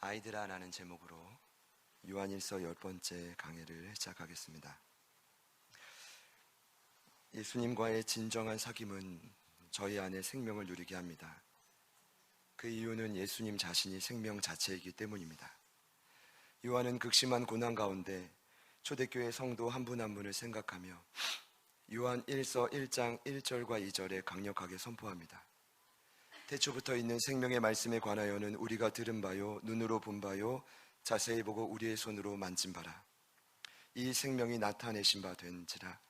아이들아라는 제목으로 요한일서 10번째 강해를 시작하겠습니다. 예수님과의 진정한 사귐은 저희 안에 생명을 누리게 합니다. 그 이유는 예수님 자신이 생명 자체이기 때문입니다. 요한은 극심한 고난 가운데 초대교회 성도 한 분 한 분을 생각하며 요한 1서 1장 1절과 2절에 강력하게 선포합니다. 태초부터 있는 생명의 말씀에 관하여는 우리가 들은 바요, 눈으로 본 바요, 자세히 보고 우리의 손으로 만진 바라. 이 생명이 나타내신 바 된지라.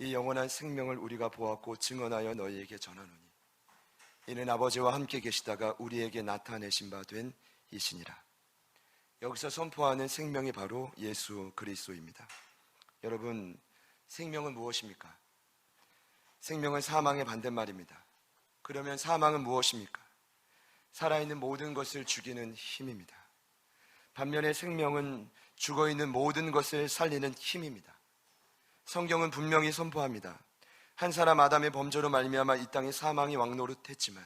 이 영원한 생명을 우리가 보았고 증언하여 너희에게 전하노니 이는 아버지와 함께 계시다가 우리에게 나타내신 바 된 이시니라. 여기서 선포하는 생명이 바로 예수 그리스도입니다. 여러분, 생명은 무엇입니까? 생명은 사망의 반대말입니다. 그러면 사망은 무엇입니까? 살아있는 모든 것을 죽이는 힘입니다. 반면에 생명은 죽어있는 모든 것을 살리는 힘입니다. 성경은 분명히 선포합니다. 한 사람 아담의 범죄로 말미암아 이 땅에 사망이 왕노릇했지만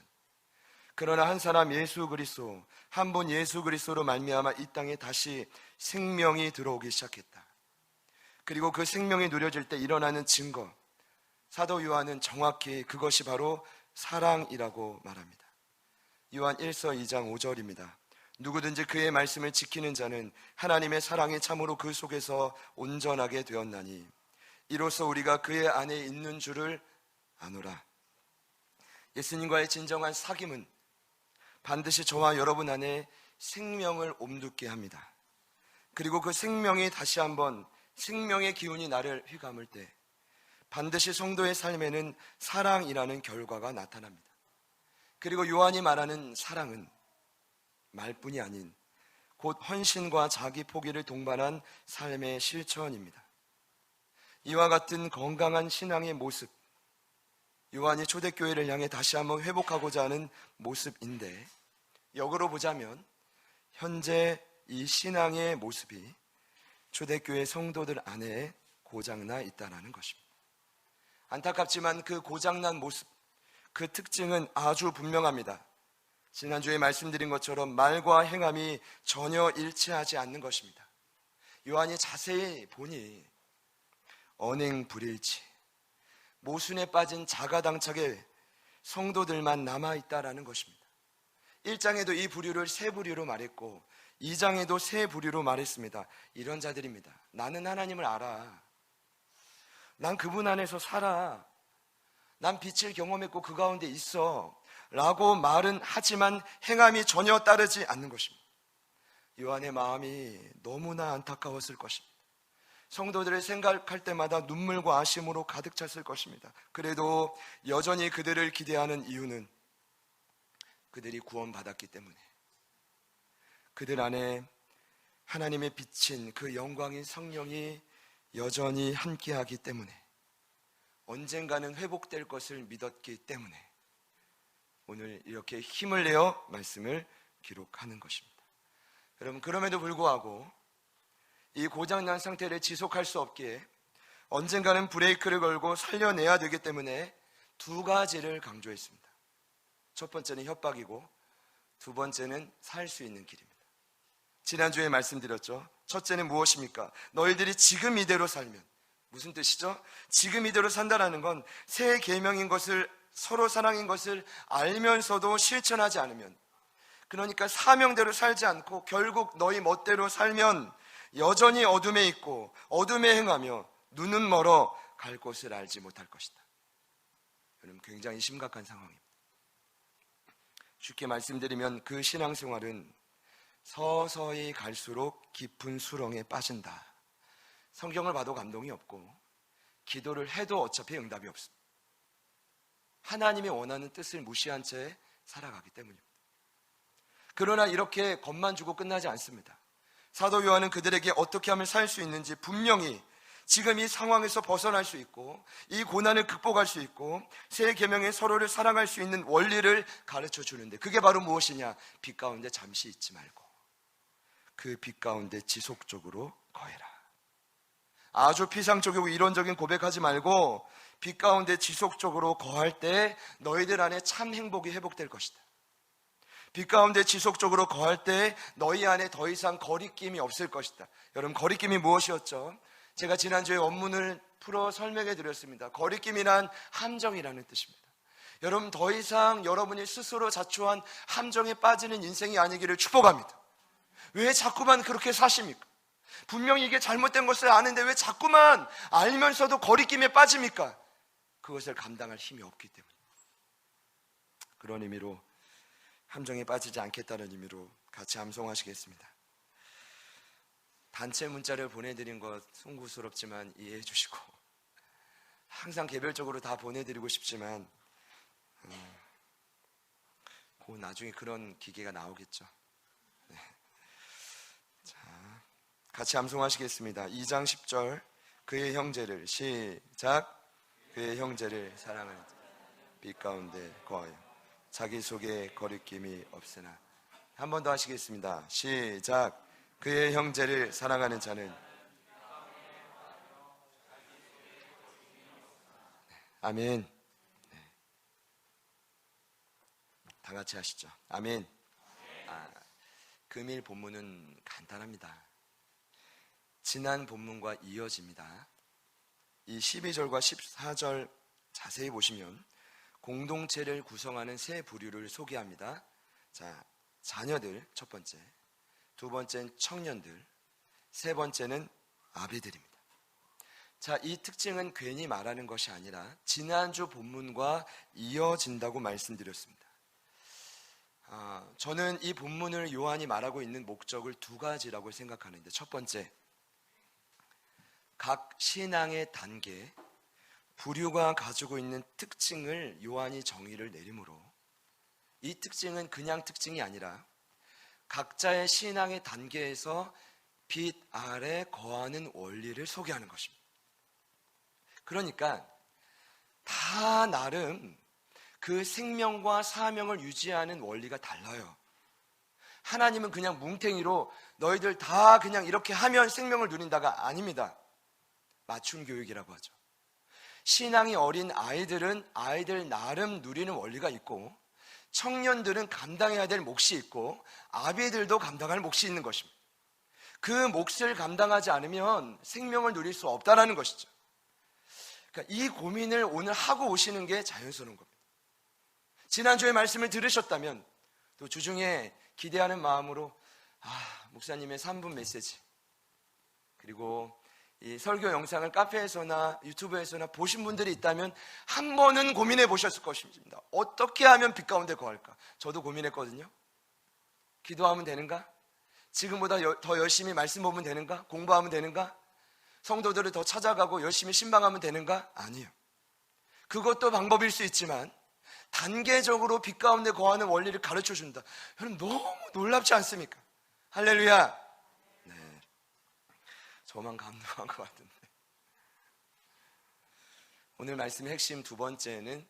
그러나 한 사람 예수 그리스도, 한 분 예수 그리스도로 말미암아 이 땅에 다시 생명이 들어오기 시작했다. 그리고 그 생명이 누려질 때 일어나는 증거, 사도 요한은 정확히 그것이 바로 사랑이라고 말합니다. 요한 1서 2장 5절입니다. 누구든지 그의 말씀을 지키는 자는 하나님의 사랑이 참으로 그 속에서 온전하게 되었나니 이로써 우리가 그의 안에 있는 줄을 아노라. 예수님과의 진정한 사귐은 반드시 저와 여러분 안에 생명을 옴돋게 합니다. 그리고 그 생명이 다시 한번 생명의 기운이 나를 휘감을 때 반드시 성도의 삶에는 사랑이라는 결과가 나타납니다. 그리고 요한이 말하는 사랑은 말뿐이 아닌 곧 헌신과 자기 포기를 동반한 삶의 실천입니다. 이와 같은 건강한 신앙의 모습, 요한이 초대교회를 향해 다시 한번 회복하고자 하는 모습인데, 역으로 보자면 현재 이 신앙의 모습이 초대교회 성도들 안에 고장나 있다는 것입니다. 안타깝지만 그 고장난 모습, 그 특징은 아주 분명합니다. 지난주에 말씀드린 것처럼 말과 행함이 전혀 일치하지 않는 것입니다. 요한이 자세히 보니 언행불일치, 모순에 빠진 자가당착의 성도들만 남아있다라는 것입니다. 1장에도 이 부류를 세 부류로 말했고 2장에도 세 부류로 말했습니다. 이런 자들입니다. 나는 하나님을 알아. 난 그분 안에서 살아. 난 빛을 경험했고 그 가운데 있어 라고 말은 하지만 행함이 전혀 따르지 않는 것입니다. 요한의 마음이 너무나 안타까웠을 것입니다. 성도들을 생각할 때마다 눈물과 아쉬움으로 가득 찼을 것입니다. 그래도 여전히 그들을 기대하는 이유는 그들이 구원받았기 때문에, 그들 안에 하나님의 비친 그 영광인 성령이 여전히 함께하기 때문에, 언젠가는 회복될 것을 믿었기 때문에 오늘 이렇게 힘을 내어 말씀을 기록하는 것입니다. 여러분, 그럼에도 불구하고 이 고장난 상태를 지속할 수 없기에 언젠가는 브레이크를 걸고 살려내야 되기 때문에 두 가지를 강조했습니다. 첫 번째는 협박이고 두 번째는 살 수 있는 길입니다. 지난주에 말씀드렸죠. 첫째는 무엇입니까? 너희들이 지금 이대로 살면, 무슨 뜻이죠? 지금 이대로 산다라는 건 새 계명인 것을, 서로 사랑인 것을 알면서도 실천하지 않으면, 그러니까 사명대로 살지 않고 결국 너희 멋대로 살면 여전히 어둠에 있고 어둠에 행하며 눈은 멀어 갈 곳을 알지 못할 것이다. 여러분, 굉장히 심각한 상황입니다. 쉽게 말씀드리면 그 신앙생활은 서서히 갈수록 깊은 수렁에 빠진다. 성경을 봐도 감동이 없고 기도를 해도 어차피 응답이 없습니다. 하나님이 원하는 뜻을 무시한 채 살아가기 때문입니다. 그러나 이렇게 겁만 주고 끝나지 않습니다. 사도 요한은 그들에게 어떻게 하면 살 수 있는지 분명히 지금 이 상황에서 벗어날 수 있고 이 고난을 극복할 수 있고 새 계명에 서로를 사랑할 수 있는 원리를 가르쳐 주는데, 그게 바로 무엇이냐? 빛 가운데 잠시 있지 말고 그 빛 가운데 지속적으로 거해라. 아주 피상적이고 이론적인 고백하지 말고 빛 가운데 지속적으로 거할 때 너희들 안에 참 행복이 회복될 것이다. 빛 가운데 지속적으로 거할 때 너희 안에 더 이상 거리낌이 없을 것이다. 여러분, 거리낌이 무엇이었죠? 제가 지난주에 원문을 풀어 설명해 드렸습니다. 거리낌이란 함정이라는 뜻입니다. 여러분, 더 이상 여러분이 스스로 자초한 함정에 빠지는 인생이 아니기를 축복합니다. 왜 자꾸만 그렇게 사십니까? 분명히 이게 잘못된 것을 아는데 왜 자꾸만 알면서도 거리낌에 빠집니까? 그것을 감당할 힘이 없기 때문에. 그런 의미로 함정에 빠지지 않겠다는 의미로 같이 암송하시겠습니다. 단체 문자를 보내드린 것 송구스럽지만 이해해 주시고, 항상 개별적으로 다 보내드리고 싶지만 나중에 그런 기계가 나오겠죠. 네. 자, 같이 암송하시겠습니다. 2장 10절. 그의 형제를, 시작. 그의 형제를 사랑하는 빛 가운데 거하여 자기 속에 거리낌이 없으나. 한 번 더 하시겠습니다. 시작. 그의 형제를 사랑하는 자는. 아멘. 네. 다 같이 하시죠. 아멘. 금일 본문은 간단합니다. 지난 본문과 이어집니다. 이 12절과 14절 자세히 보시면 공동체를 구성하는 세 부류를 소개합니다. 자, 자녀들 첫 번째, 두 번째는 청년들, 세 번째는 아비들입니다. 자, 이 특징은 괜히 말하는 것이 아니라 지난주 본문과 이어진다고 말씀드렸습니다. 저는 이 본문을 요한이 말하고 있는 목적을 두 가지라고 생각하는데, 첫 번째, 각 신앙의 단계, 부류가 가지고 있는 특징을 요한이 정의를 내리므로 이 특징은 그냥 특징이 아니라 각자의 신앙의 단계에서 빛 아래 거하는 원리를 소개하는 것입니다. 그러니까 다 나름 그 생명과 사명을 유지하는 원리가 달라요. 하나님은 그냥 뭉탱이로 너희들 다 그냥 이렇게 하면 생명을 누린다가 아닙니다. 맞춤 교육이라고 하죠. 신앙이 어린 아이들은 아이들 나름 누리는 원리가 있고, 청년들은 감당해야 될 몫이 있고, 아비들도 감당할 몫이 있는 것입니다. 그 몫을 감당하지 않으면 생명을 누릴 수 없다는 것이죠. 그러니까 이 고민을 오늘 하고 오시는 게 자연스러운 겁니다. 지난주에 말씀을 들으셨다면 또 주중에 기대하는 마음으로 목사님의 3분 메시지, 그리고 이 설교 영상을 카페에서나 유튜브에서나 보신 분들이 있다면 한 번은 고민해 보셨을 것입니다. 어떻게 하면 빛 가운데 거할까? 저도 고민했거든요. 기도하면 되는가? 지금보다 더 열심히 말씀 보면 되는가? 공부하면 되는가? 성도들을 더 찾아가고 열심히 신방하면 되는가? 아니요. 그것도 방법일 수 있지만 단계적으로 빛 가운데 거하는 원리를 가르쳐 준다. 여러분, 너무 놀랍지 않습니까? 할렐루야. 네, 저만 감동한 것 같은데. 오늘 말씀의 핵심 두 번째는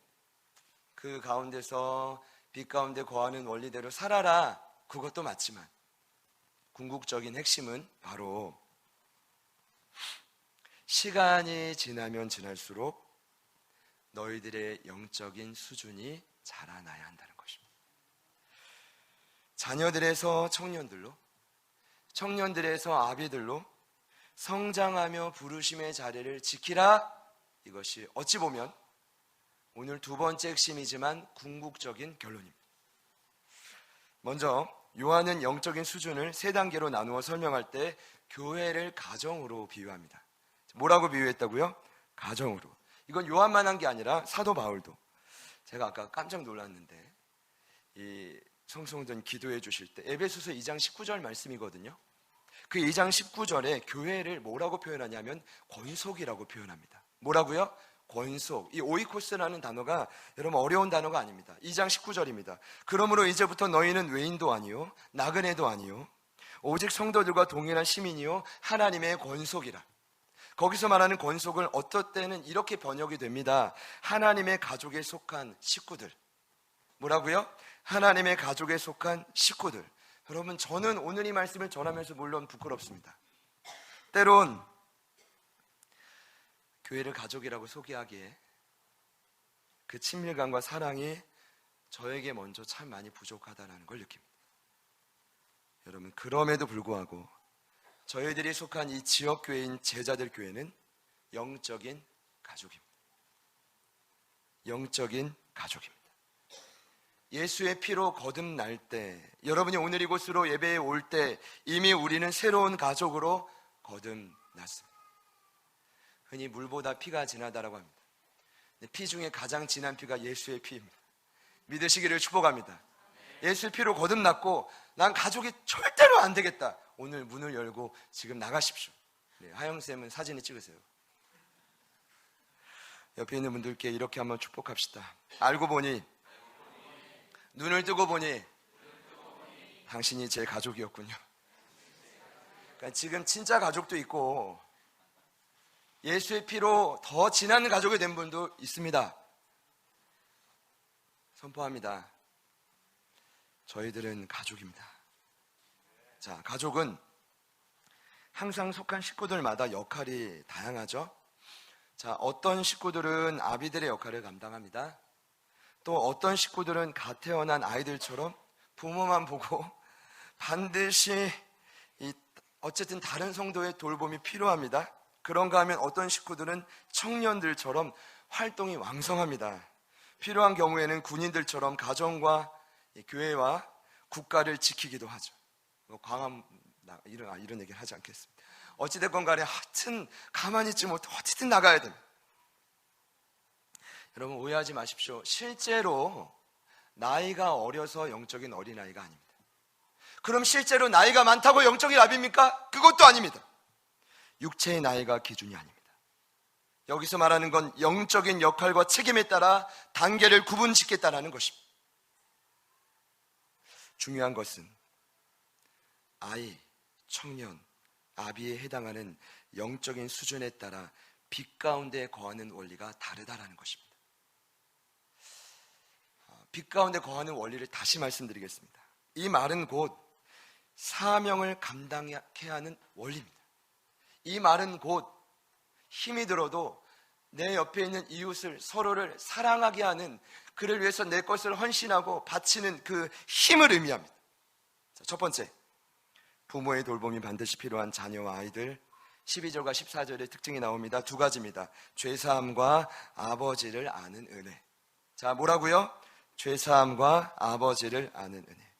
그 가운데서 빛 가운데 거하는 원리대로 살아라. 그것도 맞지만 궁극적인 핵심은 바로 시간이 지나면 지날수록 너희들의 영적인 수준이 자라나야 한다는 것입니다. 자녀들에서 청년들로, 청년들에서 아비들로 성장하며 부르심의 자리를 지키라. 이것이 어찌 보면 오늘 두 번째 핵심이지만 궁극적인 결론입니다. 먼저 요한은 영적인 수준을 세 단계로 나누어 설명할 때 교회를 가정으로 비유합니다. 뭐라고 비유했다고요? 가정으로. 이건 요한만 한 게 아니라 사도 바울도. 제가 아까 깜짝 놀랐는데 이 성성전 기도해 주실 때 에베소서 2장 19절 말씀이거든요. 그 2장 19절에 교회를 뭐라고 표현하냐면 권속이라고 표현합니다. 뭐라고요? 권속. 이 오이코스라는 단어가 여러분 어려운 단어가 아닙니다. 2장 19절입니다. 그러므로 이제부터 너희는 외인도 아니요 나그네도 아니요 오직 성도들과 동일한 시민이요 하나님의 권속이라. 거기서 말하는 권속을 어떨 때는 이렇게 번역이 됩니다. 하나님의 가족에 속한 식구들. 뭐라고요? 하나님의 가족에 속한 식구들. 여러분, 저는 오늘 이 말씀을 전하면서 물론 부끄럽습니다. 때론 교회를 가족이라고 소개하기에 그 친밀감과 사랑이 저에게 먼저 참 많이 부족하다는 걸 느낍니다. 여러분, 그럼에도 불구하고 저희들이 속한 이 지역교회인 제자들 교회는 영적인 가족입니다. 영적인 가족입니다. 예수의 피로 거듭날 때, 여러분이 오늘 이곳으로 예배에 올 때 이미 우리는 새로운 가족으로 거듭났습니다. 흔히 물보다 피가 진하다라고 합니다. 피 중에 가장 진한 피가 예수의 피입니다. 믿으시기를 축복합니다. 예수의 피로 거듭났고 난 가족이 절대로 안 되겠다. 오늘 문을 열고 지금 나가십시오. 네, 하영쌤은 사진을 찍으세요. 옆에 있는 분들께 이렇게 한번 축복합시다. 알고 보니, 눈을 뜨고 보니 당신이 제 가족이었군요. 그러니까 지금 진짜 가족도 있고 예수의 피로 더 진한 가족이 된 분도 있습니다. 선포합니다. 저희들은 가족입니다. 자, 가족은 항상 속한 식구들마다 역할이 다양하죠. 자, 어떤 식구들은 아비들의 역할을 감당합니다. 또 어떤 식구들은 갓 태어난 아이들처럼 부모만 보고 반드시 어쨌든 다른 성도의 돌봄이 필요합니다. 그런가 하면 어떤 식구들은 청년들처럼 활동이 왕성합니다. 필요한 경우에는 군인들처럼 가정과 교회와 국가를 지키기도 하죠. 광화문 이런 얘기를 하지 않겠습니다. 어찌됐건 간에 하여튼 가만히 있지 못해 어쨌든 나가야 됩니다. 여러분 오해하지 마십시오. 실제로 나이가 어려서 영적인 어린아이가 아닙니다. 그럼 실제로 나이가 많다고 영적인 아비입니까? 그것도 아닙니다. 육체의 나이가 기준이 아닙니다. 여기서 말하는 건 영적인 역할과 책임에 따라 단계를 구분짓겠다는 것입니다. 중요한 것은 아이, 청년, 아비에 해당하는 영적인 수준에 따라 빛 가운데 거하는 원리가 다르다라는 것입니다. 빛 가운데 거하는 원리를 다시 말씀드리겠습니다. 이 말은 곧 사명을 감당해야 하는 원리입니다. 이 말은 곧 힘이 들어도 내 옆에 있는 이웃을 서로를 사랑하게 하는, 그를 위해서 내 것을 헌신하고 바치는 그 힘을 의미합니다. 자, 첫 번째, 부모의 돌봄이 반드시 필요한 자녀와 아이들. 12절과 14절의 특징이 나옵니다. 두 가지입니다. 죄사함과 아버지를 아는 은혜. 자, 뭐라고요? 죄사함과 아버지를 아는 은혜.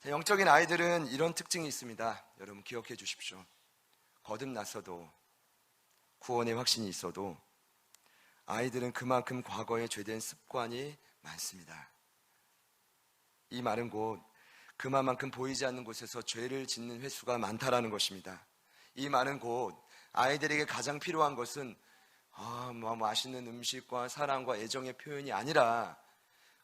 자, 영적인 아이들은 이런 특징이 있습니다. 여러분 기억해 주십시오. 거듭났어도 구원의 확신이 있어도 아이들은 그만큼 과거에 죄된 습관이 많습니다. 이 말은 곧 그만큼 보이지 않는 곳에서 죄를 짓는 횟수가 많다라는 것입니다. 이 말은 곧 아이들에게 가장 필요한 것은 맛있는 음식과 사랑과 애정의 표현이 아니라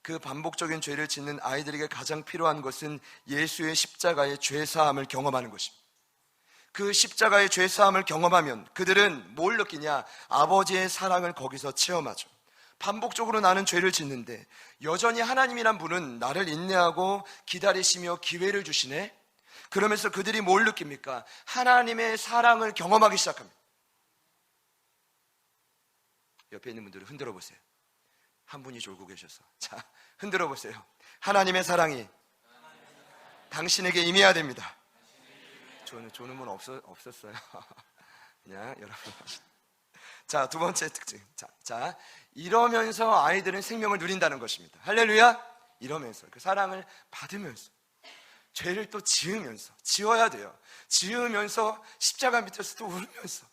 그 반복적인 죄를 짓는 아이들에게 가장 필요한 것은 예수의 십자가의 죄사함을 경험하는 것입니다. 그 십자가의 죄사함을 경험하면 그들은 뭘 느끼냐? 아버지의 사랑을 거기서 체험하죠. 반복적으로 나는 죄를 짓는데 여전히 하나님이란 분은 나를 인내하고 기다리시며 기회를 주시네. 그러면서 그들이 뭘 느낍니까? 하나님의 사랑을 경험하기 시작합니다. 옆에 있는 분들을 흔들어 보세요. 한 분이 졸고 계셔서. 자, 흔들어 보세요. 하나님의 사랑이 당신에게 임해야 됩니다. 조는 분 없었어요. 그냥 여러분. 자, 두 번째 특징. 자, 이러면서 아이들은 생명을 누린다는 것입니다. 할렐루야. 이러면서 그 사랑을 받으면서 죄를 또 지어야 돼요. 지으면서 십자가 밑에서 또 울면서,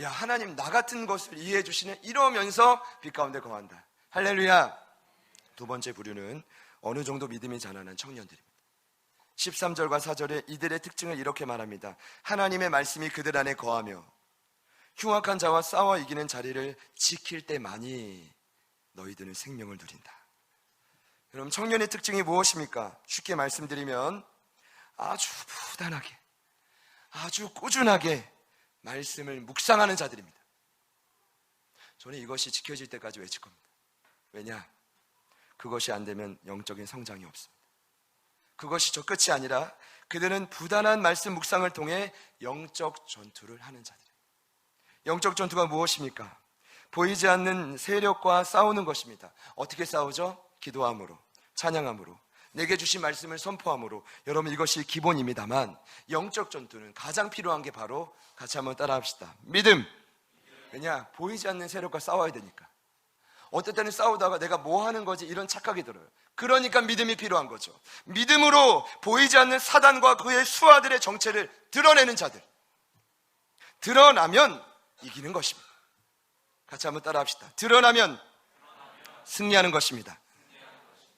야, 하나님 나 같은 것을 이해해 주시네. 이러면서 빛 가운데 거한다. 할렐루야. 두 번째 부류는 어느 정도 믿음이 자라난 청년들입니다. 13절과 4절에 이들의 특징을 이렇게 말합니다. 하나님의 말씀이 그들 안에 거하며 흉악한 자와 싸워 이기는 자리를 지킬 때만이 너희들은 생명을 누린다. 여러분, 청년의 특징이 무엇입니까? 쉽게 말씀드리면 아주 부단하게, 아주 꾸준하게 말씀을 묵상하는 자들입니다. 저는 이것이 지켜질 때까지 외칠 겁니다. 왜냐? 그것이 안 되면 영적인 성장이 없습니다. 그것이 저 끝이 아니라 그들은 부단한 말씀 묵상을 통해 영적 전투를 하는 자들입니다. 영적 전투가 무엇입니까? 보이지 않는 세력과 싸우는 것입니다. 어떻게 싸우죠? 기도함으로, 찬양함으로, 내게 주신 말씀을 선포함으로, 여러분 이것이 기본입니다만 영적 전투는 가장 필요한 게 바로, 같이 한번 따라 합시다, 믿음. 왜냐? 보이지 않는 세력과 싸워야 되니까. 어떨 때는 싸우다가 내가 뭐 하는 거지 이런 착각이 들어요. 그러니까 믿음이 필요한 거죠. 믿음으로 보이지 않는 사단과 그의 수하들의 정체를 드러내는 자들, 드러나면 이기는 것입니다. 같이 한번 따라 합시다. 드러나면 승리하는 것입니다.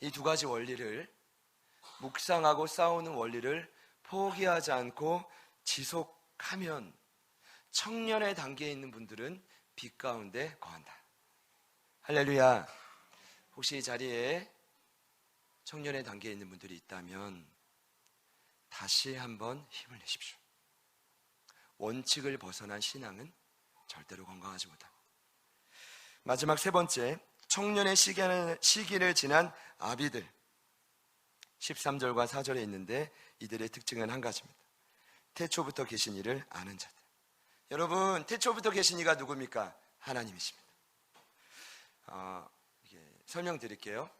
이 두 가지 원리를, 묵상하고 싸우는 원리를 포기하지 않고 지속하면 청년의 단계에 있는 분들은 빛 가운데 거한다. 할렐루야. 혹시 이 자리에 청년의 단계에 있는 분들이 있다면 다시 한번 힘을 내십시오. 원칙을 벗어난 신앙은 절대로 건강하지 못합니다. 마지막 세 번째, 청년의 시기를 지난 아비들, 13절과 4절에 있는데 이들의 특징은 한 가지입니다. 태초부터 계신 이를 아는 자들. 여러분, 태초부터 계신 이가 누굽니까? 하나님이십니다. 설명드릴게요.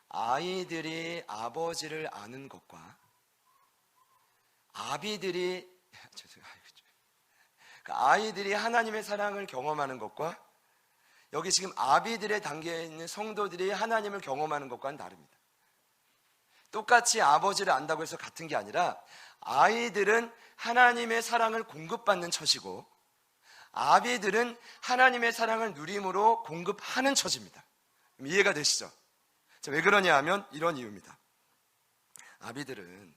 아이들이 아버지를 아는 것과 아이들이 하나님의 사랑을 경험하는 것과 여기 지금 아비들의 단계에 있는 성도들이 하나님을 경험하는 것과는 다릅니다. 똑같이 아버지를 안다고 해서 같은 게 아니라, 아이들은 하나님의 사랑을 공급받는 처지고 아비들은 하나님의 사랑을 누림으로 공급하는 처지입니다. 이해가 되시죠? 왜 그러냐 하면 이런 이유입니다. 아비들은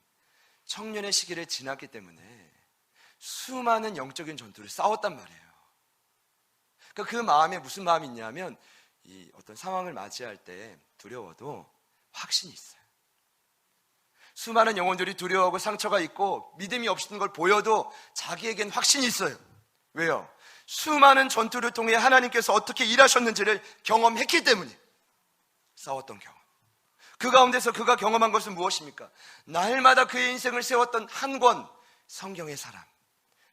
청년의 시기를 지났기 때문에 수많은 영적인 전투를 싸웠단 말이에요. 그러니까 그 마음에 무슨 마음이 있냐면, 이 어떤 상황을 맞이할 때 두려워도 확신이 있어요. 수많은 영혼들이 두려워하고 상처가 있고 믿음이 없는 걸 보여도 자기에겐 확신이 있어요. 왜요? 수많은 전투를 통해 하나님께서 어떻게 일하셨는지를 경험했기 때문에. 싸웠던 경험. 그 가운데서 그가 경험한 것은 무엇입니까? 날마다 그의 인생을 세웠던 한 권 성경의 사람,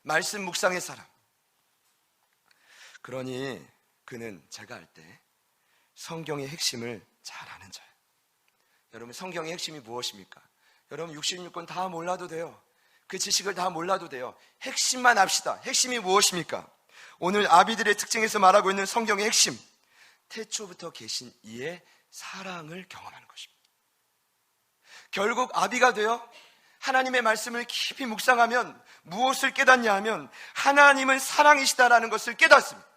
말씀 묵상의 사람. 그러니 그는 제가 할 때 성경의 핵심을 잘 아는 자예요. 여러분, 성경의 핵심이 무엇입니까? 여러분 66권 다 몰라도 돼요. 그 지식을 다 몰라도 돼요. 핵심만 합시다. 핵심이 무엇입니까? 오늘 아비들의 특징에서 말하고 있는 성경의 핵심, 태초부터 계신 이의 사랑을 경험하는 것입니다. 결국 아비가 되어 하나님의 말씀을 깊이 묵상하면 무엇을 깨닫냐 하면 하나님은 사랑이시다라는 것을 깨닫습니다.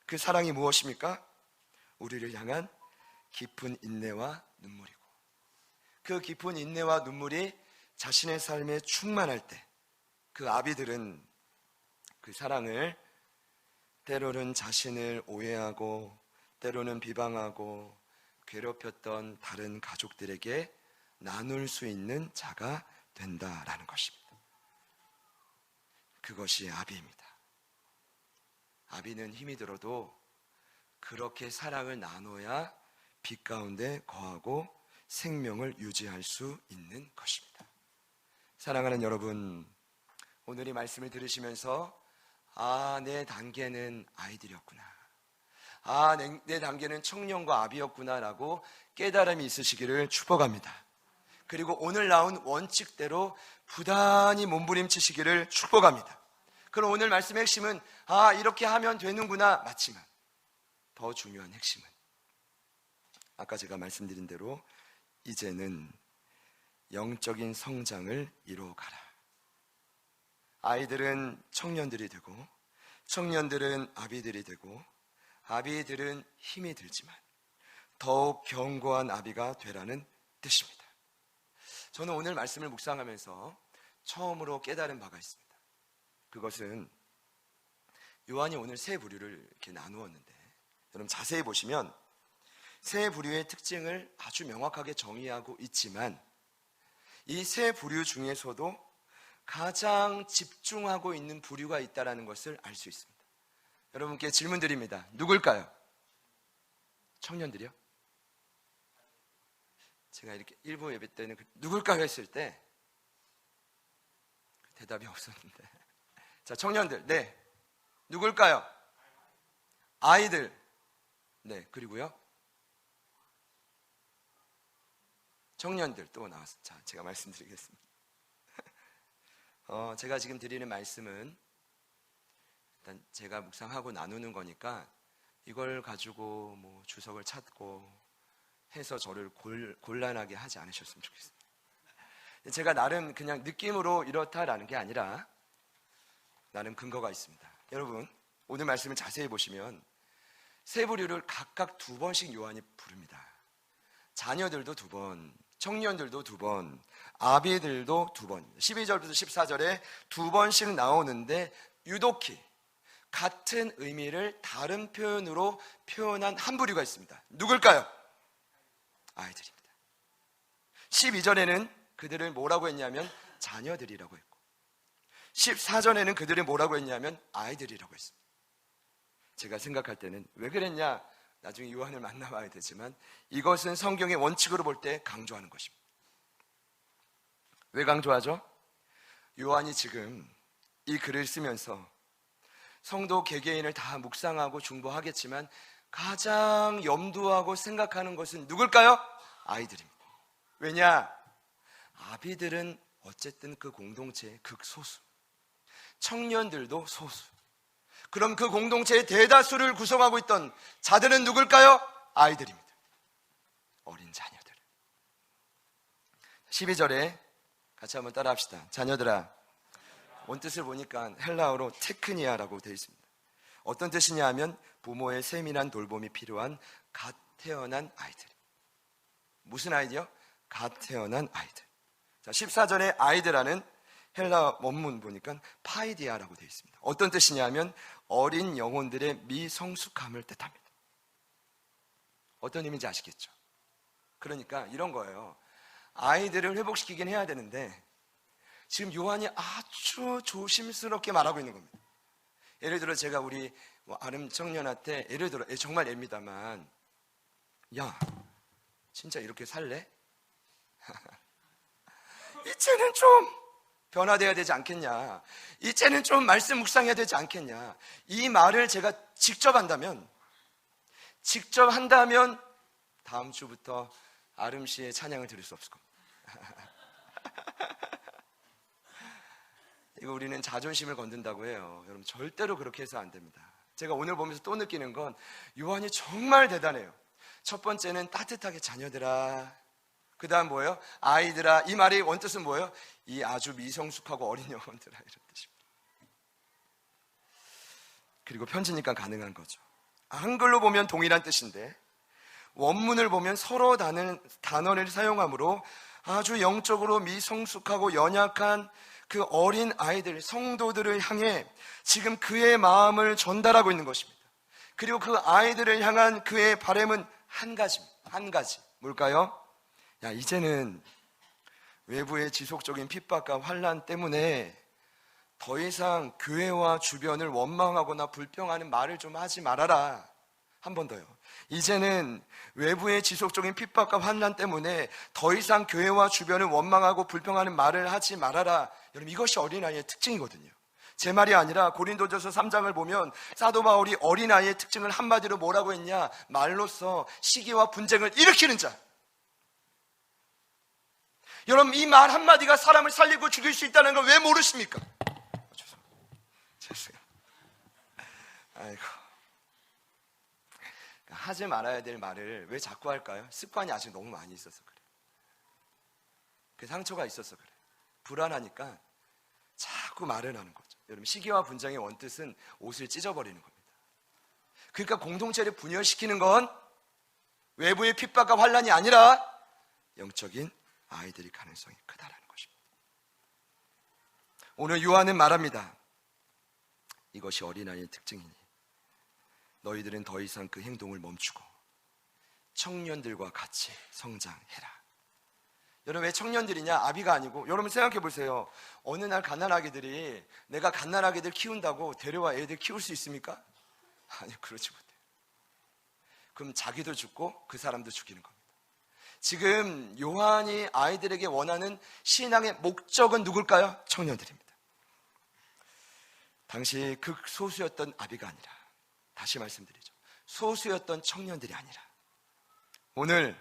그 사랑이 무엇입니까? 우리를 향한 깊은 인내와 눈물이고, 그 깊은 인내와 눈물이 자신의 삶에 충만할 때 그 아비들은 그 사랑을 때로는 자신을 오해하고 때로는 비방하고 괴롭혔던 다른 가족들에게 나눌 수 있는 자가 된다라는 것입니다. 그것이 아비입니다. 아비는 힘이 들어도 그렇게 사랑을 나눠야 빛 가운데 거하고 생명을 유지할 수 있는 것입니다. 사랑하는 여러분, 오늘 이 말씀을 들으시면서 내 단계는 아이들이었구나, 내 단계는 청년과 아비였구나 라고 깨달음이 있으시기를 축복합니다. 그리고 오늘 나온 원칙대로 부단히 몸부림치시기를 축복합니다. 그럼 오늘 말씀의 핵심은 이렇게 하면 되는구나 맞지만, 더 중요한 핵심은 아까 제가 말씀드린 대로 이제는 영적인 성장을 이루어가라. 아이들은 청년들이 되고, 청년들은 아비들이 되고, 아비들은 힘이 들지만 더욱 견고한 아비가 되라는 뜻입니다. 저는 오늘 말씀을 묵상하면서 처음으로 깨달은 바가 있습니다. 그것은 요한이 오늘 세 부류를 이렇게 나누었는데, 여러분 자세히 보시면 세 부류의 특징을 아주 명확하게 정의하고 있지만 이 세 부류 중에서도 가장 집중하고 있는 부류가 있다는 것을 알 수 있습니다. 여러분께 질문 드립니다. 누굴까요? 청년들이요? 제가 이렇게 일부 예배 때는 누굴까요 했을 때 대답이 없었는데, 자, 청년들, 네, 누굴까요? 아이들, 네, 그리고요 청년들 또 나왔어요. 자, 제가 말씀드리겠습니다. 제가 지금 드리는 말씀은 일단 제가 묵상하고 나누는 거니까 이걸 가지고 뭐 주석을 찾고 해서 저를 곤란하게 하지 않으셨으면 좋겠습니다. 제가 나름 그냥 느낌으로 이렇다라는 게 아니라 나름 근거가 있습니다. 여러분, 오늘 말씀을 자세히 보시면 세 부류를 각각 2번씩 요한이 부릅니다. 자녀들도 2번, 청년들도 2번, 아비들도 2번. 12절부터 14절에 2번씩 나오는데 유독히 같은 의미를 다른 표현으로 표현한 한 부류가 있습니다. 누굴까요? 아이들입니다. 12절에는 그들을 뭐라고 했냐면 자녀들이라고 했고 14절에는 그들을 뭐라고 했냐면 아이들이라고 했습니다. 제가 생각할 때는 왜 그랬냐, 나중에 요한을 만나봐야 되지만 이것은 성경의 원칙으로 볼 때 강조하는 것입니다. 왜 강조하죠? 요한이 지금 이 글을 쓰면서 성도 개개인을 다 묵상하고 중보하겠지만 가장 염두하고 생각하는 것은 누굴까요? 아이들입니다. 왜냐? 아비들은 어쨌든 그 공동체의 극소수, 청년들도 소수. 그럼 그 공동체의 대다수를 구성하고 있던 자들은 누굴까요? 아이들입니다. 어린 자녀들. 12절에 같이 한번 따라 합시다. 자녀들아. 원뜻을 보니까 헬라어로 테크니아라고 되어 있습니다. 어떤 뜻이냐 하면 부모의 세밀한 돌봄이 필요한 갓 태어난 아이들. 무슨 아이디요? 갓 태어난 아이들. 자, 14절에 아이들하는 헬라 원문 보니까 파이디아라고 되어 있습니다. 어떤 뜻이냐 하면 어린 영혼들의 미성숙함을 뜻합니다. 어떤 의미인지 아시겠죠? 그러니까 이런 거예요. 아이들을 회복시키긴 해야 되는데 지금 요한이 아주 조심스럽게 말하고 있는 겁니다. 예를 들어 제가 우리 아름 청년한테 예를 들어 정말 예입니다만 야 진짜 이렇게 살래? 이제는 좀 변화돼야 되지 않겠냐, 이제는 좀 말씀 묵상해야 되지 않겠냐, 이 말을 제가 직접 한다면 다음 주부터 아름 씨의 찬양을 들을 수 없을 겁니다. 이거 우리는 자존심을 건든다고 해요. 여러분 절대로 그렇게 해서 안 됩니다. 제가 오늘 보면서 또 느끼는 건 요한이 정말 대단해요. 첫 번째는 따뜻하게 자녀들아, 그 다음 뭐예요? 아이들아. 이 말의 원뜻은 뭐예요? 이 아주 미성숙하고 어린 영혼들아, 이런 뜻입니다. 그리고 편지니까 가능한 거죠. 한글로 보면 동일한 뜻인데 원문을 보면 서로 다른 단어를 사용하므로 아주 영적으로 미성숙하고 연약한 그 어린 아이들, 성도들을 향해 지금 그의 마음을 전달하고 있는 것입니다. 그리고 그 아이들을 향한 그의 바람은 한 가지입니다. 한 가지. 뭘까요? 야, 이제는 외부의 지속적인 핍박과 환난 때문에 더 이상 교회와 주변을 원망하거나 불평하는 말을 좀 하지 말아라. 한 번 더요. 이제는 외부의 지속적인 핍박과 환난 때문에 더 이상 교회와 주변을 원망하고 불평하는 말을 하지 말아라. 여러분 이것이 어린아이의 특징이거든요. 제 말이 아니라 고린도전서 3장을 보면 사도 바울이 어린아이의 특징을 한마디로 뭐라고 했냐, 말로써 시기와 분쟁을 일으키는 자. 여러분 이 말 한마디가 사람을 살리고 죽일 수 있다는 걸 왜 모르십니까? 죄송해요. 아이고, 하지 말아야 될 말을 왜 자꾸 할까요? 습관이 아직 너무 많이 있어서 그래요. 그 상처가 있어서 그래요. 불안하니까 자꾸 말을 하는 거죠. 여러분 시기와 분쟁의 원뜻은 옷을 찢어버리는 겁니다. 그러니까 공동체를 분열시키는 건 외부의 핍박과 환난이 아니라 영적인 아이들이 가능성이 크다라는 것입니다. 오늘 요한은 말합니다. 이것이 어린아이의 특징이니 너희들은 더 이상 그 행동을 멈추고 청년들과 같이 성장해라. 여러분 왜 청년들이냐? 아비가 아니고. 여러분 생각해 보세요. 어느 날 갓난아기들이 내가 갓난아기들 키운다고 데려와 애들 키울 수 있습니까? 아니요, 그렇지 못해요. 그럼 자기도 죽고 그 사람도 죽이는 겁니다. 지금 요한이 아이들에게 원하는 신앙의 목적은 누굴까요? 청년들입니다. 당시 극소수였던 아비가 아니라, 다시 말씀드리죠, 소수였던 청년들이 아니라 오늘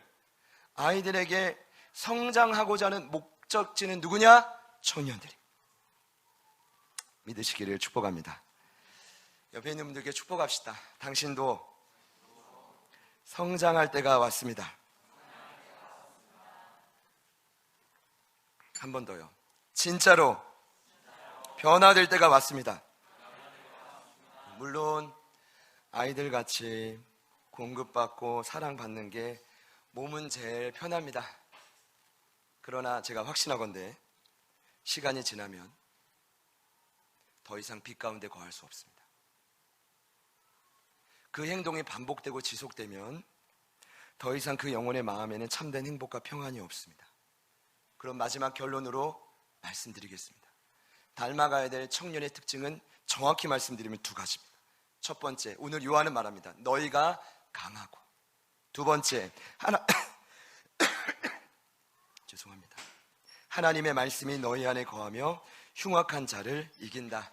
아이들에게 성장하고자 하는 목적지는 누구냐? 청년들이. 믿으시기를 축복합니다. 옆에 있는 분들께 축복합시다. 당신도 성장할 때가 왔습니다. 한 번 더요. 진짜로 변화될 때가 왔습니다. 물론 아이들 같이 공급받고 사랑받는 게 몸은 제일 편합니다. 그러나 제가 확신하건대 시간이 지나면 더 이상 빛 가운데 거할 수 없습니다. 그 행동이 반복되고 지속되면 더 이상 그 영혼의 마음에는 참된 행복과 평안이 없습니다. 그럼 마지막 결론으로 말씀드리겠습니다. 닮아가야 될 청년의 특징은 정확히 말씀드리면 두 가지입니다. 첫 번째, 오늘 요한은 말합니다. 너희가 강하고. 두 번째, 죄송합니다. 하나님의 말씀이 너희 안에 거하며 흉악한 자를 이긴다.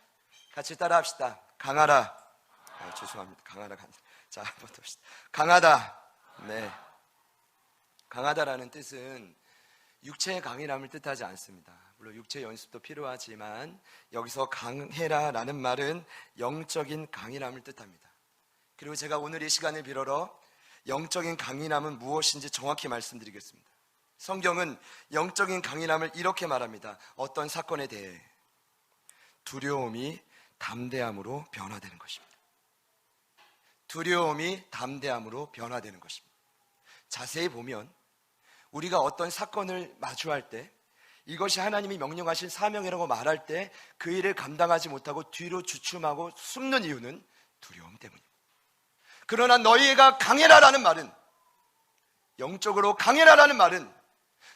같이 따라합시다. 강하라. 죄송합니다. 강하라. 자, 한번 더 합시다. 강하다. 네. 강하다라는 뜻은 육체의 강인함을 뜻하지 않습니다. 물론 육체 연습도 필요하지만 여기서 강해라라는 말은 영적인 강인함을 뜻합니다. 그리고 제가 오늘 이 시간을 빌어러 영적인 강인함은 무엇인지 정확히 말씀드리겠습니다. 성경은 영적인 강인함을 이렇게 말합니다. 어떤 사건에 대해 두려움이 담대함으로 변화되는 것입니다. 두려움이 담대함으로 변화되는 것입니다. 자세히 보면 우리가 어떤 사건을 마주할 때 이것이 하나님이 명령하신 사명이라고 말할 때 그 일을 감당하지 못하고 뒤로 주춤하고 숨는 이유는 두려움 때문입니다. 그러나 너희가 강해라라는 말은, 영적으로 강해라라는 말은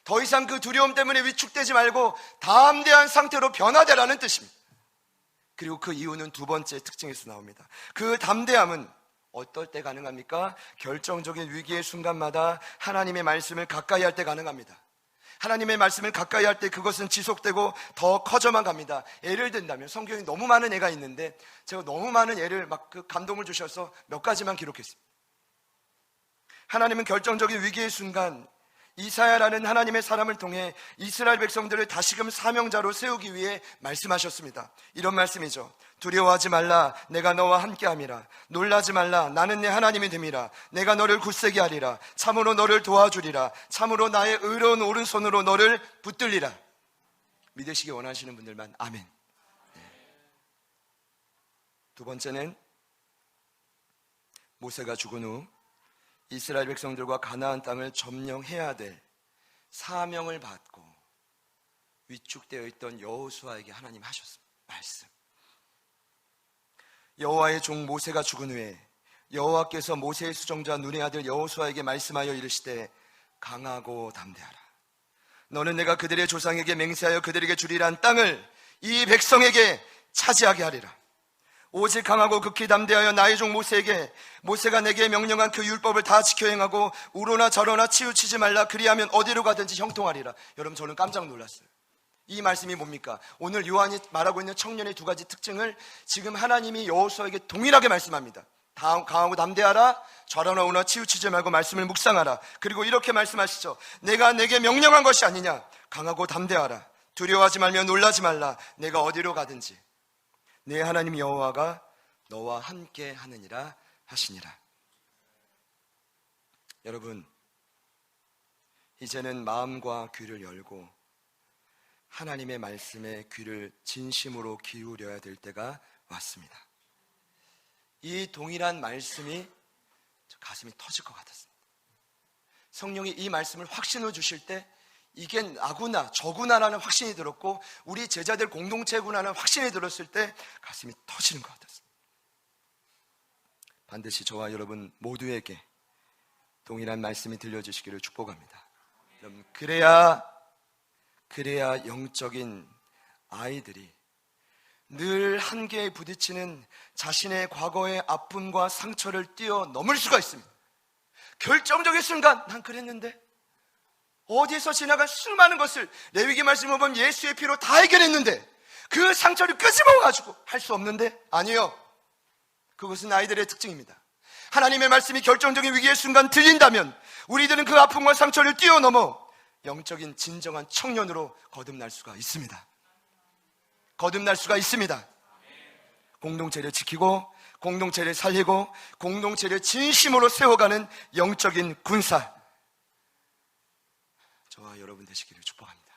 더 이상 그 두려움 때문에 위축되지 말고 담대한 상태로 변화되라는 뜻입니다. 그리고 그 이유는 두 번째 특징에서 나옵니다. 그 담대함은 어떨 때 가능합니까? 결정적인 위기의 순간마다 하나님의 말씀을 가까이 할 때 가능합니다. 하나님의 말씀을 가까이 할 때 그것은 지속되고 더 커져만 갑니다. 예를 든다면 성경에 너무 많은 예가 있는데 제가 너무 많은 예를 그 감동을 주셔서 몇 가지만 기록했습니다. 하나님은 결정적인 위기의 순간 이사야라는 하나님의 사람을 통해 이스라엘 백성들을 다시금 사명자로 세우기 위해 말씀하셨습니다. 이런 말씀이죠. 두려워하지 말라. 내가 너와 함께함이라. 놀라지 말라. 나는 내 하나님이 됨이라. 내가 너를 굳세게 하리라. 참으로 너를 도와주리라. 참으로 나의 의로운 오른손으로 너를 붙들리라. 믿으시기 원하시는 분들만 아멘. 네. 두 번째는 모세가 죽은 후 이스라엘 백성들과 가나안 땅을 점령해야 될 사명을 받고 위축되어 있던 여호수아에게 하나님 하셨습니다. 말씀. 여호와의 종 모세가 죽은 후에 여호와께서 모세의 수종자 눈의 아들 여호수아에게 말씀하여 이르시되 강하고 담대하라. 너는 내가 그들의 조상에게 맹세하여 그들에게 주리란 땅을 이 백성에게 차지하게 하리라. 오직 강하고 극히 담대하여 나의 종 모세에게 모세가 내게 명령한 그 율법을 다 지켜 행하고 우로나 저로나 치우치지 말라. 그리하면 어디로 가든지 형통하리라. 여러분, 저는 깜짝 놀랐어요. 이 말씀이 뭡니까? 오늘 요한이 말하고 있는 청년의 두 가지 특징을 지금 하나님이 여호수아에게 동일하게 말씀합니다. 강하고 담대하라. 저로나 우로나 치우치지 말고 말씀을 묵상하라. 그리고 이렇게 말씀하시죠. 내가 내게 명령한 것이 아니냐. 강하고 담대하라. 두려워하지 말며 놀라지 말라. 내가 어디로 가든지 내 하나님 여호와가 너와 함께 하느니라 하시니라. 여러분, 이제는 마음과 귀를 열고 하나님의 말씀에 귀를 진심으로 기울여야 될 때가 왔습니다. 이 동일한 말씀이 가슴이 터질 것 같았습니다. 성령이 이 말씀을 확신을 주실 때 이게 나구나 저구나라는 확신이 들었고 우리 제자들 공동체구나라는 확신이 들었을 때 가슴이 터지는 것 같았습니다. 반드시 저와 여러분 모두에게 동일한 말씀이 들려주시기를 축복합니다. 여러분, 그래야 영적인 아이들이 늘 한계에 부딪히는 자신의 과거의 아픔과 상처를 뛰어넘을 수가 있습니다. 결정적인 순간 난 그랬는데 어디에서 지나간 수많은 것을 레위기 말씀을 보면 예수의 피로 다 해결했는데 그 상처를 끄집어가지고 할 수 없는데 아니요. 그것은 아이들의 특징입니다. 하나님의 말씀이 결정적인 위기의 순간 들린다면 우리들은 그 아픔과 상처를 뛰어넘어 영적인 진정한 청년으로 거듭날 수가 있습니다. 거듭날 수가 있습니다. 공동체를 지키고 공동체를 살리고 공동체를 진심으로 세워가는 영적인 군사, 저와 여러분 되시기를 축복합니다.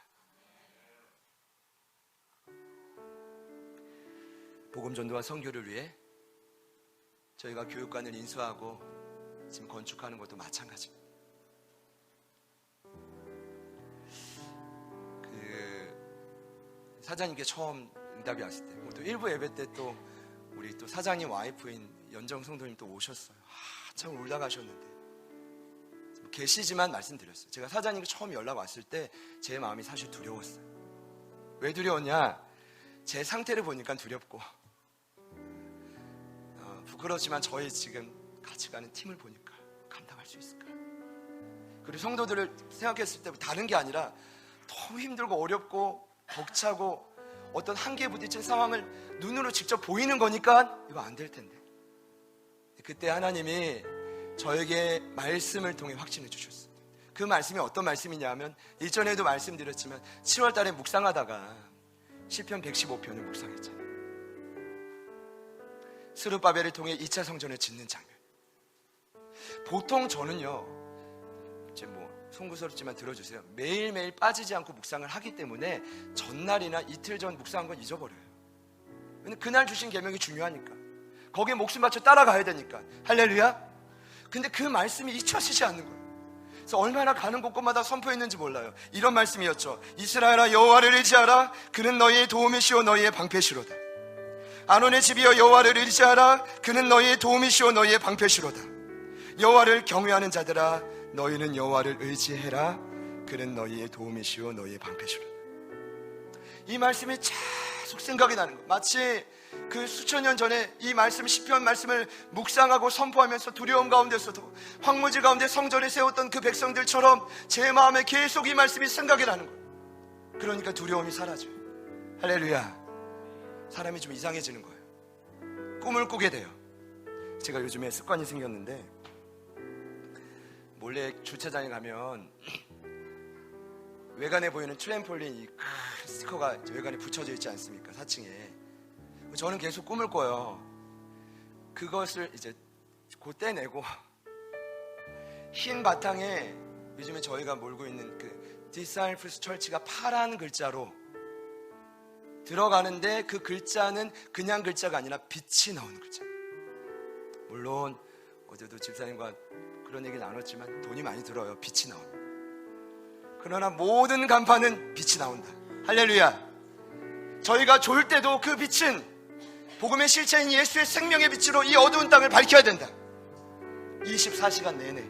복음 전도와 선교를 위해 저희가 교육관을 인수하고 지금 건축하는 것도 마찬가지입니다. 사장님께 처음 응답이 왔을 때, 또 일부 예배 때 또 우리 또 사장님 와이프인 연정 성도님 또 오셨어요. 참 울다 가셨는데 계시지만 말씀드렸어요. 제가 사장님께 처음 연락 왔을 때 제 마음이 사실 두려웠어요. 왜 두려웠냐? 제 상태를 보니까 두렵고 부끄럽지만 저희 지금 같이 가는 팀을 보니까 감당할 수 있을까? 그리고 성도들을 생각했을 때 다른 게 아니라 너무 힘들고 어렵고 벅차고 어떤 한계에 부딪힌 상황을 눈으로 직접 보이는 거니까 이거 안 될 텐데, 그때 하나님이 저에게 말씀을 통해 확신해 주셨어요. 그 말씀이 어떤 말씀이냐면, 일전에도 말씀드렸지만 7월 달에 묵상하다가 시편 115편을 묵상했잖아요. 스룹바벨을 통해 2차 성전을 짓는 장면. 보통 저는요, 이제 송구스럽지만 들어주세요. 매일매일 빠지지 않고 묵상을 하기 때문에 전날이나 이틀 전 묵상한 건 잊어버려요. 왜냐면 그날 주신 계명이 중요하니까, 거기에 목숨 바쳐 따라가야 되니까. 할렐루야. 근데 그 말씀이 잊혀지지 않는 거예요. 그래서 얼마나 가는 곳곳마다 선포했는지 몰라요. 이런 말씀이었죠. 이스라엘아, 여호와를 의지하라. 그는 너희의 도움이시오 너희의 방패시로다. 아론의 집이여, 여호와를 의지하라. 그는 너희의 도움이시오 너희의 방패시로다. 여호와를 경외하는 자들아, 너희는 여호와를 의지해라. 그는 너희의 도움이시오 너희의 방패시로다. 이 말씀이 계속 생각이 나는 거예요. 마치 그 수천 년 전에 이 말씀, 시편 말씀을 묵상하고 선포하면서 두려움 가운데서도 황무지 가운데 성전을 세웠던 그 백성들처럼 제 마음에 계속 이 말씀이 생각이 나는 거예요. 그러니까 두려움이 사라져요. 할렐루야. 사람이 좀 이상해지는 거예요. 꿈을 꾸게 돼요. 제가 요즘에 습관이 생겼는데, 몰래 주차장에 가면 외관에 보이는 트램폴린 이 스티커가 외관에 붙여져 있지 않습니까? 4층에. 저는 계속 꿈을 꿔요. 그것을 이제 곧 떼내고 흰 바탕에 요즘에 저희가 몰고 있는 그 디사이플스 철치가 파란 글자로 들어가는데, 그 글자는 그냥 글자가 아니라 빛이 나오는 글자. 물론 어제도 집사님과 그런 얘기 나눴지만 돈이 많이 들어요. 빛이 나옵니다. 그러나 모든 간판은 빛이 나온다. 할렐루야. 저희가 졸 때도 그 빛은 복음의 실체인 예수의 생명의 빛으로 이 어두운 땅을 밝혀야 된다. 24시간 내내.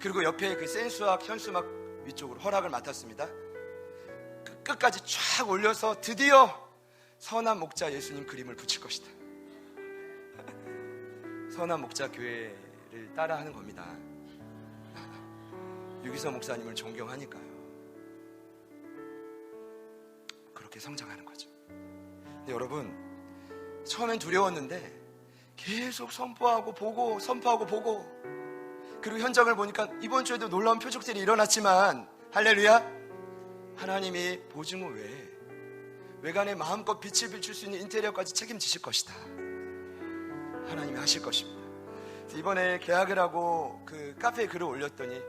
그리고 옆에 그 센수학, 현수막 위쪽으로 허락을 맡았습니다. 그 끝까지 쫙 올려서 드디어 선한 목자 예수님 그림을 붙일 것이다. 선한 목자 교회를 따라하는 겁니다. 유기서 목사님을 존경하니까요. 그렇게 성장하는 거죠. 근데 여러분, 처음엔 두려웠는데 계속 선포하고 보고, 선포하고 보고, 그리고 현장을 보니까 이번 주에도 놀라운 표적들이 일어났지만, 할렐루야, 하나님이 보증 후 외관에 마음껏 빛을 비출 수 있는 인테리어까지 책임지실 것이다. 하나님이 하실 것입니다. 이번에 계약을 하고 그 카페에 글을 올렸더니,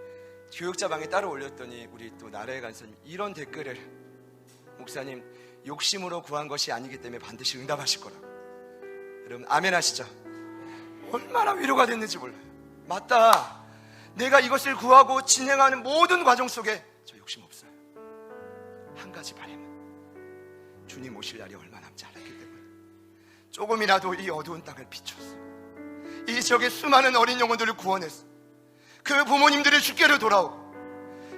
교육자 방에 따로 올렸더니, 우리 또 나라의 간사님 이런 댓글을, 목사님 욕심으로 구한 것이 아니기 때문에 반드시 응답하실 거라고. 여러분 아멘 하시죠? 얼마나 위로가 됐는지 몰라요. 맞다. 내가 이것을 구하고 진행하는 모든 과정 속에 저 욕심 없어요. 한 가지 바람은 주님 오실 날이 얼마 남지 않았기 때문에 조금이라도 이 어두운 땅을 비췄어. 이 지역의 수많은 어린 영혼들을 구원했어. 그 부모님들의 주께로 돌아오고,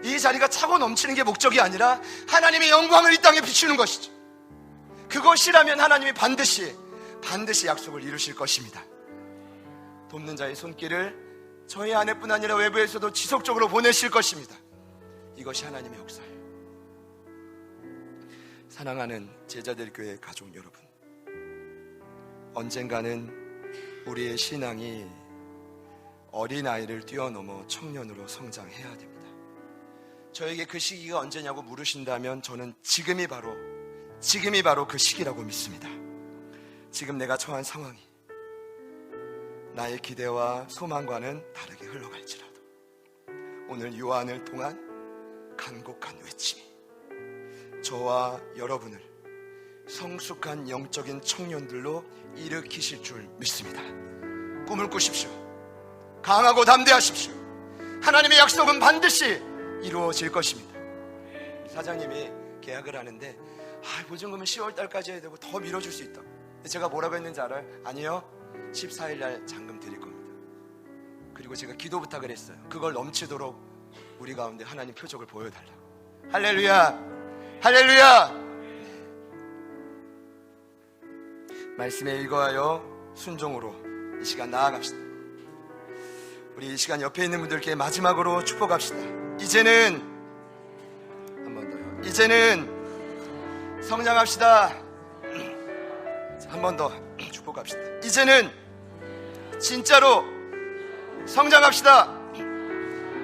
이 자리가 차고 넘치는 게 목적이 아니라 하나님의 영광을 이 땅에 비추는 것이죠. 그것이라면 하나님이 반드시 약속을 이루실 것입니다. 돕는 자의 손길을 저희 안에뿐 아니라 외부에서도 지속적으로 보내실 것입니다. 이것이 하나님의 역사예요. 사랑하는 제자들 교회 가족 여러분, 언젠가는 우리의 신앙이 어린아이를 뛰어넘어 청년으로 성장해야 됩니다. 저에게 그 시기가 언제냐고 물으신다면 저는 지금이 바로 그 시기라고 믿습니다. 지금 내가 처한 상황이 나의 기대와 소망과는 다르게 흘러갈지라도 오늘 요한을 통한 간곡한 외침이 저와 여러분을 성숙한 영적인 청년들로 일으키실 줄 믿습니다. 꿈을 꾸십시오. 강하고 담대하십시오. 하나님의 약속은 반드시 이루어질 것입니다. 사장님이 계약을 하는데 보증금은 10월달까지 해야 되고 더 미뤄줄 수 있다. 제가 뭐라고 했는지 알아요? 아니요, 14일날 잔금 드릴 겁니다. 그리고 제가 기도 부탁을 했어요. 그걸 넘치도록 우리 가운데 하나님 표적을 보여달라고. 할렐루야, 할렐루야. 말씀에 일거하여 순종으로 이 시간 나아갑시다. 우리 이 시간 옆에 있는 분들께 마지막으로 축복합시다. 이제는 한 번 더요. 이제는 성장합시다. 한 번 더 축복합시다. 이제는 진짜로 성장합시다.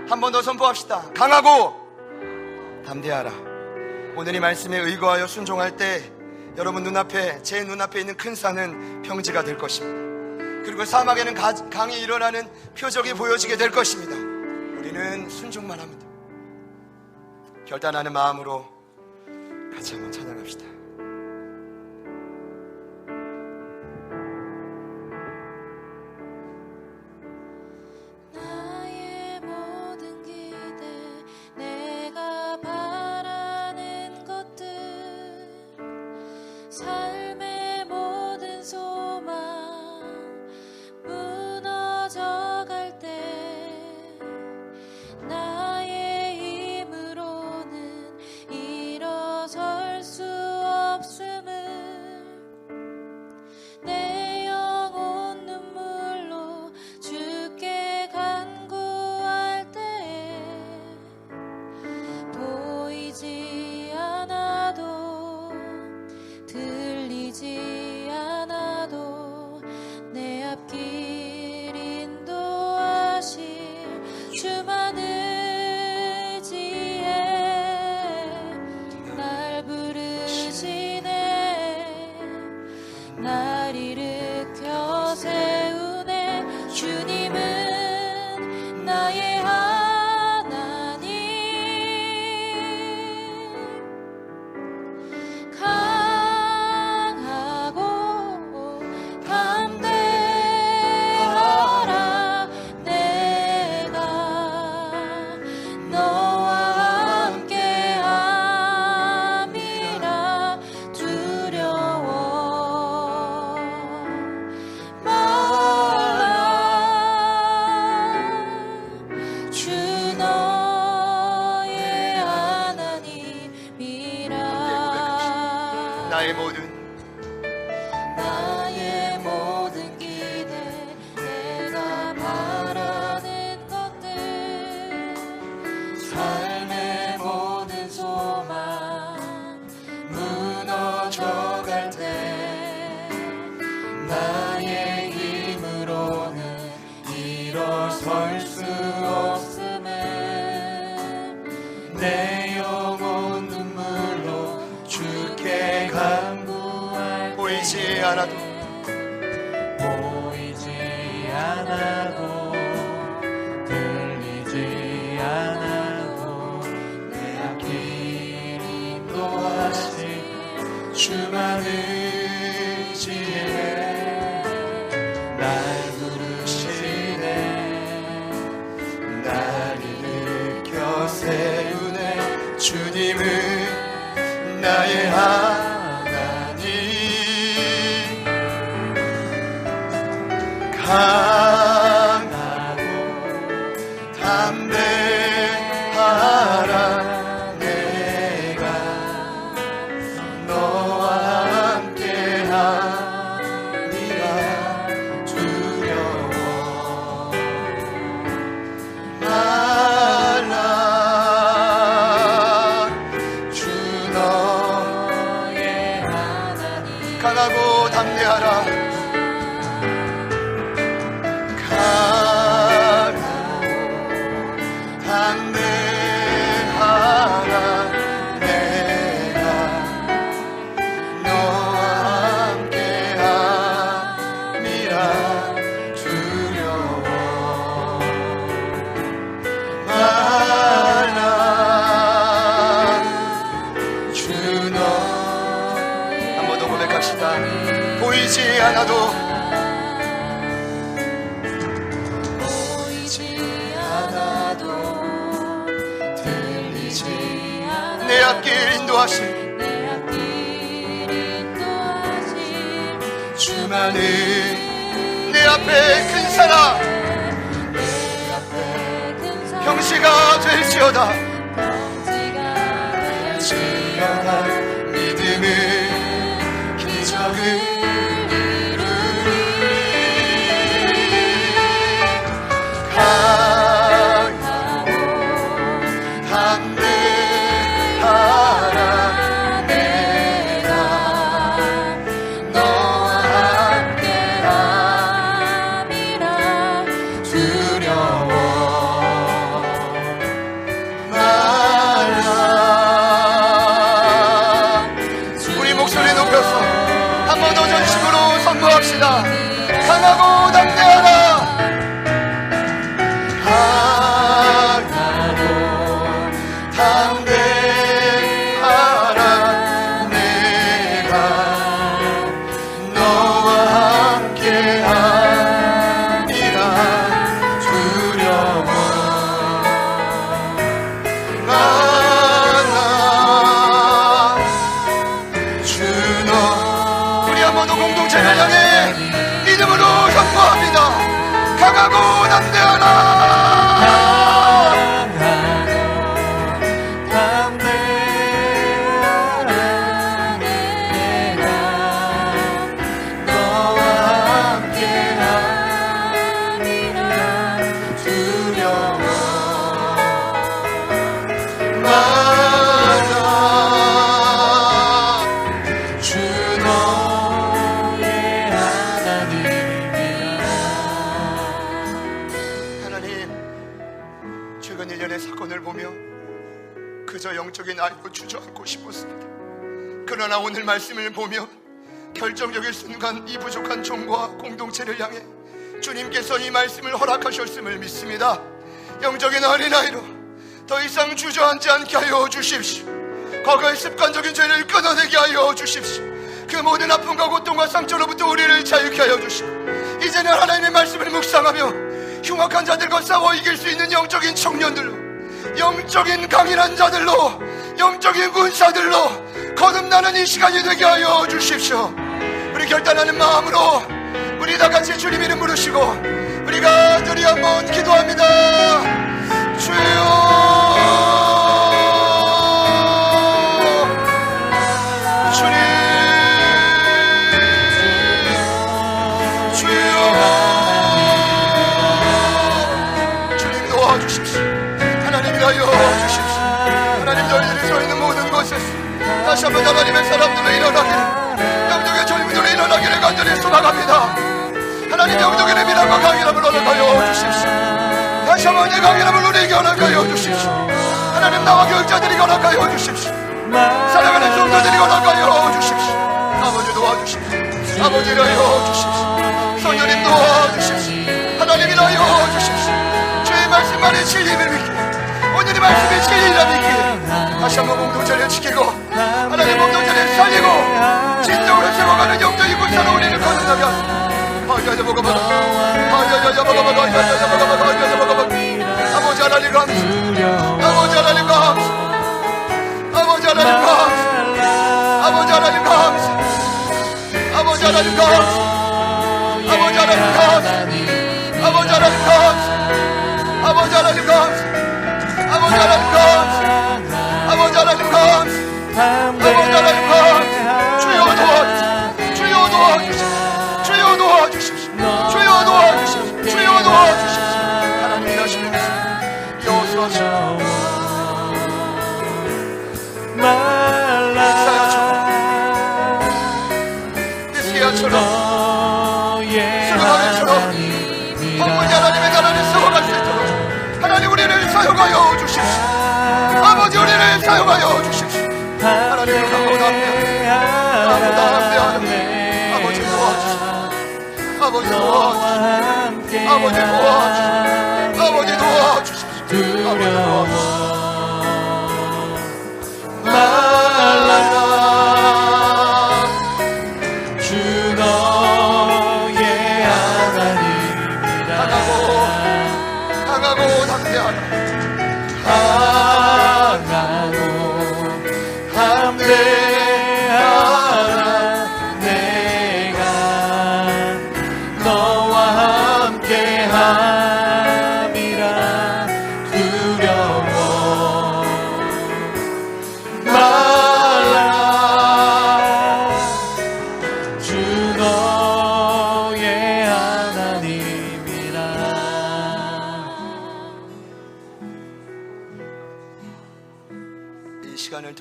한 번 더 선포합시다. 강하고 담대하라. 오늘 이 말씀에 의거하여 순종할 때 여러분 눈앞에, 제 눈앞에 있는 큰 산은 평지가 될 것입니다. 그리고 사막에는 강이 일어나는 표적이 보여지게 될 것입니다. 우리는 순종만 하면 됩니다. 결단하는 마음으로 같이 한번 찬양합시다. 나의 모든 기대, 내가 바라는 것들, 삶의 모든 소망 무너져 갈 때 나의 힘으로는 일어설 수 없음을, 내 영혼 눈물로 주께 간구할 때 보이지 않아도 들리지 않아도 내 앞길 인도하실 주만 의지해 날 부르시네. 날 일으켜 세우네. 주님은 나의 하나님, 강하고 담대하라. 내가 너와 함께함이라. 두려워 말라. 주 너의 하나님이라. 나의 모든 기대, 내가 바라는 것들, 삶의 모든 소망 무너져 갈 때 나의 힘으로는 일어설 수 없음을, 내 영혼 눈물로 주께 간구할 보이지 않아도 들리지 않아도 내 앞길 인도하실 주만 의지해 날 부르시네. 날 일으켜 세우네. 주님은 나의 하나님, 강하고 담대하라. 내가 너와 함께함이라. 두려워 말라. 주 너의 하나님, 강하고 담대하라. 담대하라. 고백합시다. 보이지 않아도 들리지 내 앞길 인도하심 주만은 내 앞에 큰 사랑 형시가 될지어다 믿음은 기적을 강하고 담대하라 강하고 담대하라 내가 너와 함께함이라 두려워 만나 주너 우리 한번 더 공동체를 향해 이름으로 선포합니다. 강하고 담대하라 내가 너와 함께함이라 두려워 마라 주 너의 하나님 최근 1년의 사건을 보며 그저 영적인 아이로 주저앉고 싶었습니다. 그러나 오늘 말씀을 보며 결정적인 순간 이 부족한 종과 공동체를 향해 주님께서 이 말씀을 허락하셨음을 믿습니다. 영적인 어린아이로 더 이상 주저앉지 않게 하여 주십시오. 과거의 습관적인 죄를 끊어내게 하여 주십시오. 그 모든 아픔과 고통과 상처로부터 우리를 자유케 하여 주시고 이제는 하나님의 말씀을 묵상하며 흉악한 자들과 싸워 이길 수 있는 영적인 청년들로 영적인 강인한 자들로 영적인 군사들로 거듭나는 이 시간이 되게 하여 주십시오. 우리 결단하는 마음으로 우리 다같이 주님 이름 부르시고 우리가 간절히 한번 기도합니다. 주여 주님 주여 주님 도와주십시오. 하나님 위하여 주십시오. 하나님 저희들이 서 있는 모든 곳에서 다시 한번 하나님의 사람들로 일어나기를 영적의 젊은이로 일어나기를 간절히 소망합니다. 하나님 영적인 힘이라고 강인함을 허락하여 주십시오. 다시 한번 이 강인함을 누리게 허락하여 주십시오. 하나님 나와 교육자들이 허락하여 주십시오. 사랑하는 성도들이 허락하여 주십시오. 아버지 도와주십시오. 아버지를 하여 주십시오. 성령님 도와주십시오. 하나님이 하여 주십시오. 주의 말씀만이 진리를 믿기에 오늘의 말씀이 진리라 믿기에 다시 한번 공동체를 지키고 하나님 공동체를 살리고 진정으로 세워가는 영적인 군사로 우리를 거듭나게 하소서. 아버지 하나님 감사 아버지 하나님 감사 아버지 하나님 감사 아버지 하나님 감사 아버지 하나님 감사 아버지 하나님 감사 아버지 하나님 감사 아버지 하나님 감사 아버지 하나님 감사 아버지 하나님 감사 아버지 하나님 감사 주여 도와주십시오. 주여 도와주십시오. 주여 도와주십시오. 주여 도와주십시오. 주여 도와주십시오. 하나님 일하시는 여호수아처럼 이사야처럼 수르바벨처럼 황무지 하나님의 나라를 세워갈 수 있도록 하나님 우리를 사용하여 주십시오. 아버지 우리를 사용하여 주십시오. 하나님 감사합니다. 아버지 도와주십시오. 아버지 도와주십시오. 아버지 도와주십시오. 아버지 도와주십시오. 아버지 도와주십시오. 말라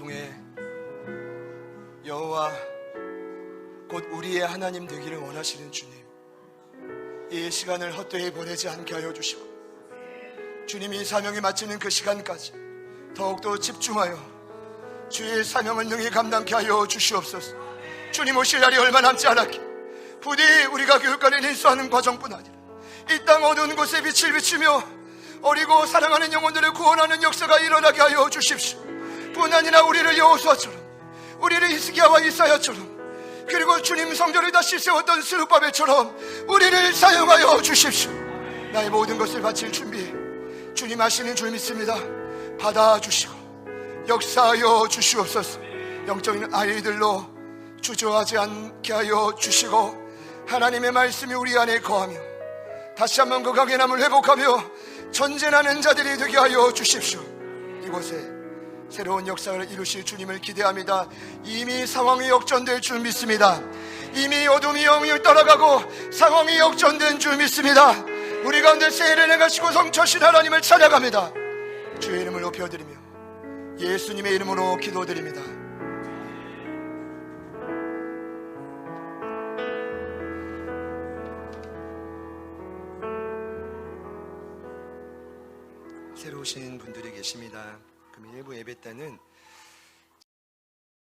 통해 여호와 곧 우리의 하나님 되기를 원하시는 주님, 이 시간을 헛되이 보내지 않게 하여 주시고 주님이 사명이 마치는 그 시간까지 더욱더 집중하여 주의 사명을 능히 감당케 하여 주시옵소서. 주님 오실 날이 얼마 남지 않았기에 부디 우리가 교육관을 인수하는 과정뿐 아니라 이 땅 어두운 곳에 빛을 비추며 어리고 사랑하는 영혼들을 구원하는 역사가 일어나게 하여 주십시오. 뿐 아니라 우리를 여호수아처럼, 우리를 히스기야와 이사야처럼, 그리고 주님 성전을 다시 세웠던 스룹바벨처럼 우리를 사용하여 주십시오. 나의 모든 것을 바칠 준비 주님 하시는 줄 믿습니다. 받아주시고 역사하여 주시옵소서. 영적인 아이들로 주저하지 않게 하여 주시고 하나님의 말씀이 우리 안에 거하며 다시 한번 그 강인함을 회복하며 전진하는 자들이 되게 하여 주십시오. 이곳에 새로운 역사를 이루실 주님을 기대합니다. 이미 상황이 역전될 줄 믿습니다. 이미 어둠이 영을 따라가고 상황이 역전된 줄 믿습니다. 우리 가운데 세례를 행하시고 성처신 하나님을 찬양합니다. 주의 이름을 높여드리며 예수님의 이름으로 기도드립니다. 새로 오신 분들이 계십니다. 그럼 일부 예배 때는